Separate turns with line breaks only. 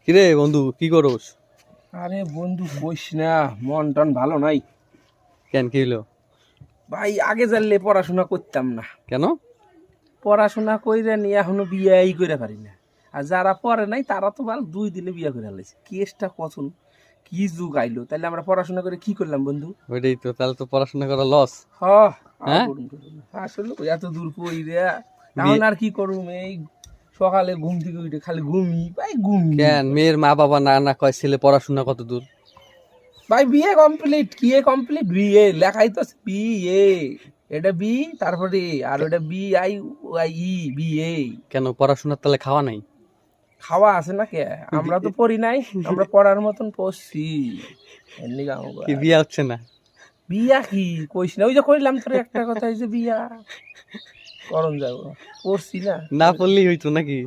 কিরে বন্ধু, কি করস?
আরে বন্ধু কইস না, মন টন ভালো নাই
কেন, কি হলো?
ভাই। আগে জানলে পড়াশোনা করতাম না।
কেন?
পড়াশোনা কইরা নিয়ে এখনো বিয়াই করে পারি না। আর যারা পড়ে নাই তারা তো ভালো 2 দিনে বিয়া করে ফেলেছে। কেসটা কখন কি যুগ আইলো, তাহলে আমরা পড়াশোনা করে কি করলাম বন্ধু?
ওইটাই তো, তাহলে তো পড়াশোনা করা লস।
হ্যাঁ,
হ্যাঁ,
আসলে এত দূর কই রে, এখন আর কি করুম? এই সকালে ঘুম থেকে উঠে খালি ঘুমি ভাই, ঘুমি।
কেন মেয়ের মা বাবা না না কয় ছেলে পড়াশোনা কত দূর?
ভাই বিয়ে কমপ্লিট, কি কমপ্লিট? বিয়ে লেখাই তো আছে, বিয়ে। এটা বি, তারপরে আর ওটা বি আই আই ই, বিয়ে।
কেন পড়াশোনার তাহলে খাওয়া নাই?
খাওয়া আছে না কে? আমরা তো পড়ি নাই, আমরা পড়ার মতন পড়ছি। এমনি
কি বিয়া হচ্ছে না?
বিয়া কি কইস না, ওই যে কইলাম তোর একটা কথা, এই যে বিয়া করণ যাবো, পড়ছি না।
না পড়লেই হইতো নাকি?